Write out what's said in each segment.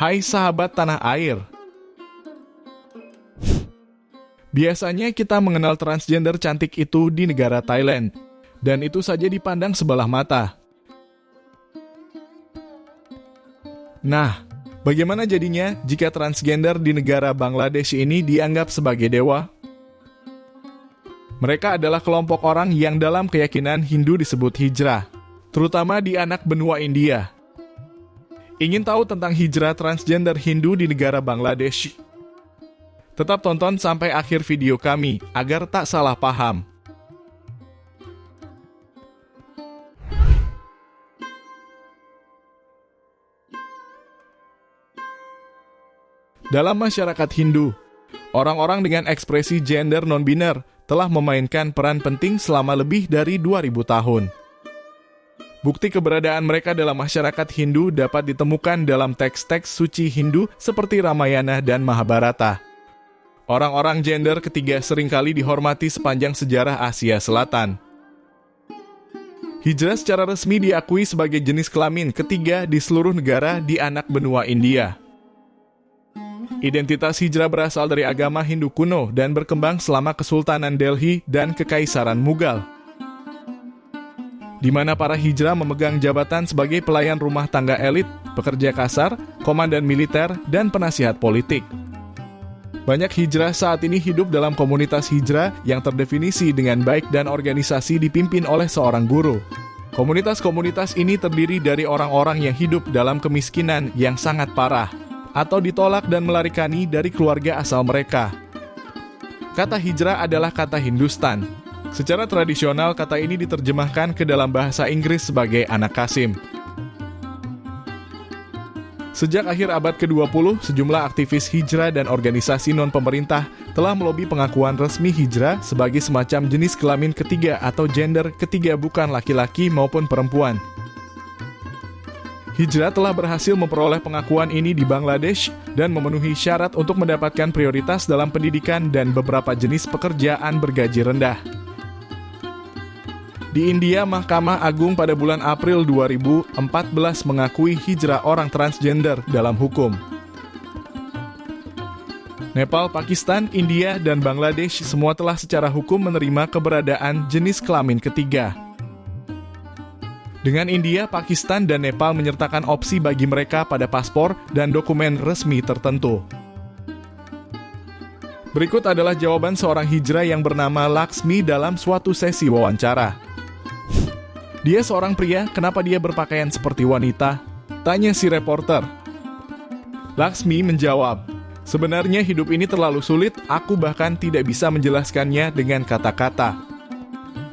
Hai sahabat tanah air. Biasanya kita mengenal transgender cantik itu di negara Thailand, dan itu saja dipandang sebelah mata. Nah, bagaimana jadinya jika transgender di negara Bangladesh ini dianggap sebagai dewa? Mereka adalah kelompok orang yang dalam keyakinan Hindu disebut hijrah, terutama di anak benua India. Ingin tahu tentang hijrah transgender Hindu di negara Bangladesh? Tetap tonton sampai akhir video kami, agar tak salah paham. Dalam masyarakat Hindu, orang-orang dengan ekspresi gender non-biner telah memainkan peran penting selama lebih dari 2000 tahun. Bukti keberadaan mereka dalam masyarakat Hindu dapat ditemukan dalam teks-teks suci Hindu seperti Ramayana dan Mahabharata. Orang-orang gender ketiga seringkali dihormati sepanjang sejarah Asia Selatan. Hijrah secara resmi diakui sebagai jenis kelamin ketiga di seluruh negara di anak benua India. Identitas hijrah berasal dari agama Hindu kuno dan berkembang selama Kesultanan Delhi dan Kekaisaran Mughal, di mana para hijrah memegang jabatan sebagai pelayan rumah tangga elit, pekerja kasar, komandan militer, dan penasihat politik. Banyak hijrah saat ini hidup dalam komunitas hijrah yang terdefinisi dengan baik dan organisasi dipimpin oleh seorang guru. Komunitas-komunitas ini terdiri dari orang-orang yang hidup dalam kemiskinan yang sangat parah, atau ditolak dan melarikani dari keluarga asal mereka. Kata hijrah adalah kata Hindustan. Secara tradisional, kata ini diterjemahkan ke dalam bahasa Inggris sebagai anak Kasim. Sejak akhir abad ke-20, sejumlah aktivis hijrah dan organisasi non-pemerintah telah melobi pengakuan resmi hijrah sebagai semacam jenis kelamin ketiga atau gender ketiga bukan laki-laki maupun perempuan. Hijrah telah berhasil memperoleh pengakuan ini di Bangladesh dan memenuhi syarat untuk mendapatkan prioritas dalam pendidikan dan beberapa jenis pekerjaan bergaji rendah. Di India, Mahkamah Agung pada bulan April 2014 mengakui hijrah orang transgender dalam hukum. Nepal, Pakistan, India, dan Bangladesh semua telah secara hukum menerima keberadaan jenis kelamin ketiga. Dengan India, Pakistan, dan Nepal menyertakan opsi bagi mereka pada paspor dan dokumen resmi tertentu. Berikut adalah jawaban seorang hijrah yang bernama Laksmi dalam suatu sesi wawancara. Dia seorang pria, kenapa dia berpakaian seperti wanita? Tanya si reporter. Laksmi menjawab, sebenarnya hidup ini terlalu sulit, aku bahkan tidak bisa menjelaskannya dengan kata-kata.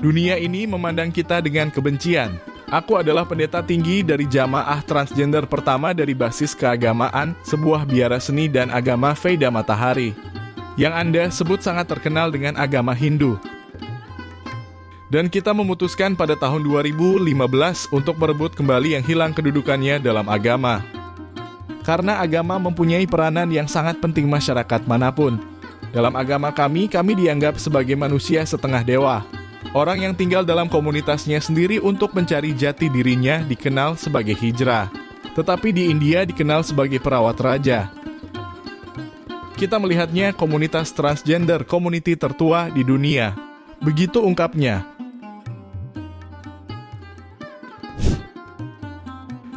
Dunia ini memandang kita dengan kebencian. Aku adalah pendeta tinggi dari jamaah transgender pertama dari basis keagamaan, sebuah biara seni dan agama Veda Matahari, yang Anda sebut sangat terkenal dengan agama Hindu. Dan kita memutuskan pada tahun 2015 untuk merebut kembali yang hilang kedudukannya dalam agama. Karena agama mempunyai peranan yang sangat penting masyarakat manapun. Dalam agama kami dianggap sebagai manusia setengah dewa. Orang yang tinggal dalam komunitasnya sendiri untuk mencari jati dirinya dikenal sebagai hijrah. Tetapi di India dikenal sebagai perawat raja. Kita melihatnya komunitas transgender community tertua di dunia. Begitu ungkapnya.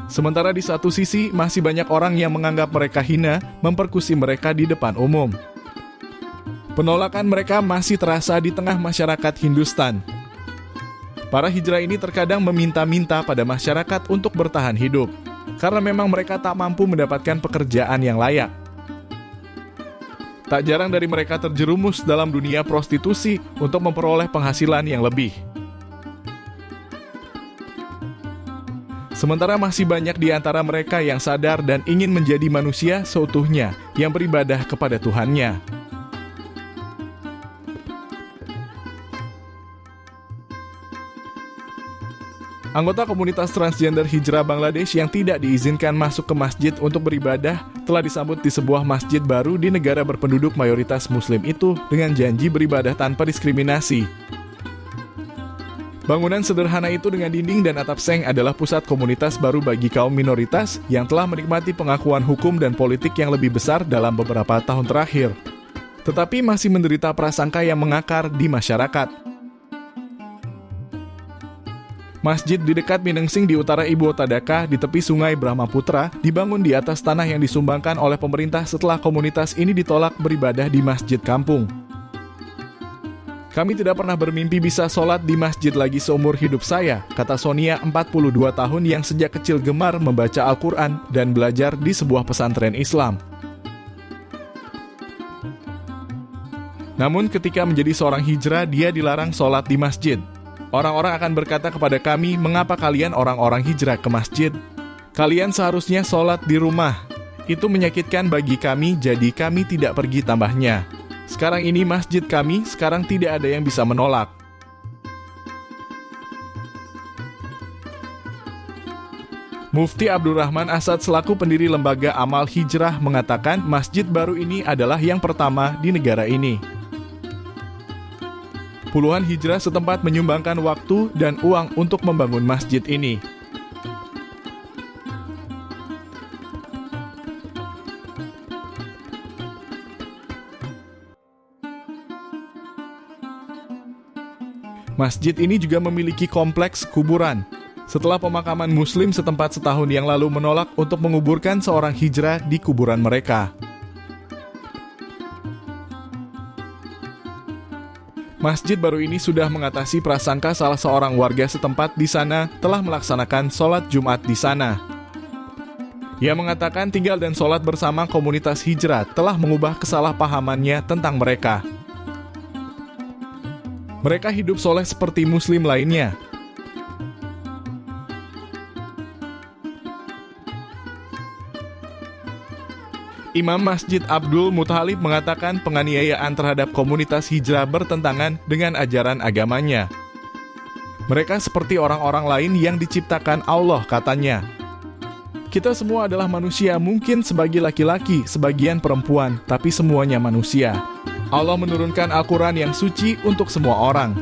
Sementara di satu sisi, masih banyak orang yang menganggap mereka hina, memperkusi mereka di depan umum. Penolakan mereka masih terasa di tengah masyarakat Hindustan. Para hijrah ini terkadang meminta-minta pada masyarakat untuk bertahan hidup, karena memang mereka tak mampu mendapatkan pekerjaan yang layak. Tak jarang dari mereka terjerumus dalam dunia prostitusi untuk memperoleh penghasilan yang lebih. Sementara masih banyak di antara mereka yang sadar dan ingin menjadi manusia seutuhnya yang beribadah kepada Tuhannya. Anggota komunitas transgender hijrah Bangladesh yang tidak diizinkan masuk ke masjid untuk beribadah telah disambut di sebuah masjid baru di negara berpenduduk mayoritas Muslim itu dengan janji beribadah tanpa diskriminasi. Bangunan sederhana itu dengan dinding dan atap seng adalah pusat komunitas baru bagi kaum minoritas yang telah menikmati pengakuan hukum dan politik yang lebih besar dalam beberapa tahun terakhir. Tetapi masih menderita prasangka yang mengakar di masyarakat. Masjid di dekat Minengsing di utara Ibu Kota Dhaka di tepi sungai Brahmaputra dibangun di atas tanah yang disumbangkan oleh pemerintah setelah komunitas ini ditolak beribadah di masjid kampung. Kami tidak pernah bermimpi bisa sholat di masjid lagi seumur hidup saya, kata Sonia, 42 tahun yang sejak kecil gemar membaca Al-Quran dan belajar di sebuah pesantren Islam. Namun ketika menjadi seorang hijrah, dia dilarang sholat di masjid. Orang-orang akan berkata kepada kami, mengapa kalian orang-orang hijrah ke masjid? Kalian seharusnya sholat di rumah. Itu menyakitkan bagi kami, jadi kami tidak pergi, tambahnya. Sekarang ini masjid kami, sekarang tidak ada yang bisa menolak. Mufti Abdurrahman Asad selaku pendiri lembaga Amal Hijrah mengatakan masjid baru ini adalah yang pertama di negara ini. Puluhan hijrah setempat menyumbangkan waktu dan uang untuk membangun masjid ini. Masjid ini juga memiliki kompleks kuburan. Setelah pemakaman Muslim setempat setahun yang lalu menolak untuk menguburkan seorang hijrah di kuburan mereka. Masjid baru ini sudah mengatasi prasangka salah seorang warga setempat di sana telah melaksanakan sholat Jumat di sana. Ia mengatakan tinggal dan sholat bersama komunitas hijrah telah mengubah kesalahpahamannya tentang mereka. Mereka hidup soleh seperti muslim lainnya. Imam Masjid Abdul Muthalib mengatakan penganiayaan terhadap komunitas hijrah bertentangan dengan ajaran agamanya. Mereka seperti orang-orang lain yang diciptakan Allah, katanya. Kita semua adalah manusia, mungkin sebagian laki-laki, sebagian perempuan, tapi semuanya manusia. Allah menurunkan Al-Quran yang suci untuk semua orang.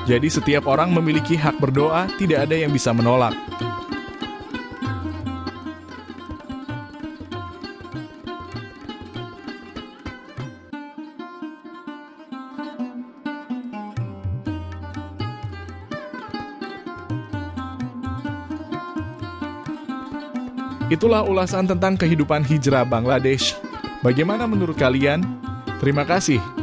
Jadi setiap orang memiliki hak berdoa, tidak ada yang bisa menolak. Itulah ulasan tentang kehidupan hijrah Bangladesh. Bagaimana menurut kalian? Terima kasih.